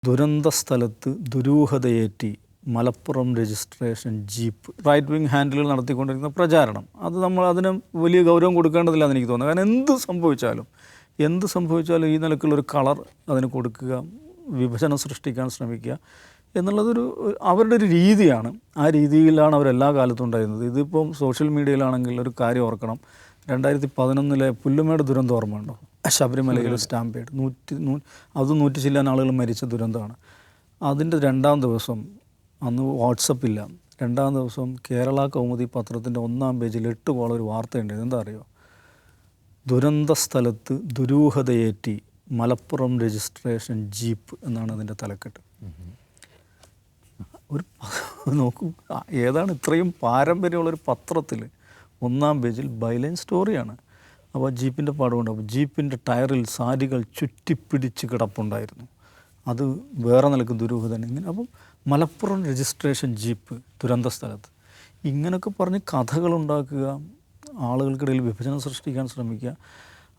ദുരന്ത സ്ഥലത്ത് ദുരൂഹതയേറ്റി Malappuram registration jeep right wing ഹാൻഡിലുകൾ നടത്തിക്കൊണ്ടിരിക്കുന്ന പ്രചാരണം അത് നമ്മൾ അതിന് വലിയ ഗൗരവം കൊടുക്കേണ്ടതില്ലെന്ന് എനിക്ക് തോന്നുന്നു. കാരണം എന്ത് സംഭവിച്ചാലും ഈ നിലക്കുള്ളൊരു കളർ അതിന് കൊടുക്കുക, വിഭജനം സൃഷ്ടിക്കാൻ ശ്രമിക്കുക എന്നുള്ളതൊരു അവരുടെ ഒരു രീതിയാണ്. ആ രീതിയിലാണ് അവരെല്ലാ കാലത്തും ഉണ്ടായിരുന്നത്. ഇതിപ്പം സോഷ്യൽ മീഡിയയിലാണെങ്കിൽ ഒരു കാര്യം ഓർക്കണം, 2011 പുല്ലുമേട് ദുരന്തം ഓർമ്മയുണ്ടോ? ശബരിമലയിൽ സ്റ്റാമ്പേഡ് 100 ചില്ലാൻ ആളുകൾ മരിച്ച ദുരന്തമാണ്. അതിൻ്റെ 2-ാം ദിവസം, അന്ന് വാട്സപ്പില്ല, 2-ാം ദിവസം കേരള കൗമുദി പത്രത്തിൻ്റെ 1-ാം പേജിൽ 8 കോളം ഒരു വാർത്തയുണ്ടായിരുന്നു. എന്താ അറിയോ? ദുരന്ത സ്ഥലത്ത് ദുരൂഹതയേറ്റി മലപ്പുറം രജിസ്ട്രേഷൻ ജീപ്പ് എന്നാണ് അതിൻ്റെ തലക്കെട്ട്. ഒരു നോക്കൂ, ഏതാണ് ഇത്രയും പാരമ്പര്യമുള്ളൊരു പത്രത്തിൽ 1-ാം പേജിൽ ബൈലൈൻ സ്റ്റോറിയാണ്. അപ്പോൾ ജീപ്പിൻ്റെ പാടുണ്ടാവും. ജീപ്പിൻ്റെ ടയറിൽ സാരികൾ ചുറ്റിപ്പിടിച്ച് കിടപ്പുണ്ടായിരുന്നു. അത് വേറെ നിലക്ക് ദുരൂഹത ഇങ്ങനെ. അപ്പം മലപ്പുറം രജിസ്ട്രേഷൻ ജീപ്പ് ദുരന്ത സ്ഥലത്ത് ഇങ്ങനെയൊക്കെ പറഞ്ഞ് കഥകളുണ്ടാക്കുക, ആളുകൾക്കിടയിൽ വിഭജനം സൃഷ്ടിക്കാൻ ശ്രമിക്കുക.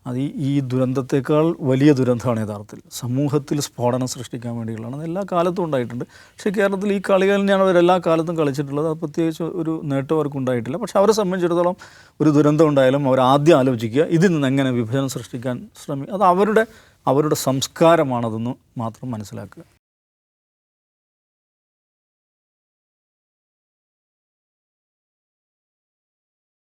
അത് ഈ ദുരന്തത്തേക്കാൾ വലിയ ദുരന്തമാണ് യഥാർത്ഥത്തിൽ. സമൂഹത്തിൽ സ്ഫോടനം സൃഷ്ടിക്കാൻ വേണ്ടിയുള്ളതാണ്. അത് എല്ലാ കാലത്തും ഉണ്ടായിട്ടുണ്ട്. പക്ഷേ കേരളത്തിൽ ഈ കളികൾ തന്നെയാണ് അവരെല്ലാ കാലത്തും കളിച്ചിട്ടുള്ളത്. അത് പ്രത്യേകിച്ച് ഒരു നേട്ടം അവർക്ക് ഉണ്ടായിട്ടില്ല. പക്ഷേ അവരെ സംബന്ധിച്ചിടത്തോളം ഒരു ദുരന്തം ഉണ്ടായാലും അവർ ആദ്യം ആലോചിക്കുക ഇതിൽ നിന്ന് എങ്ങനെ വിഭജനം സൃഷ്ടിക്കാൻ അത് അവരുടെ സംസ്കാരമാണതെന്ന് മാത്രം മനസ്സിലാക്കുക.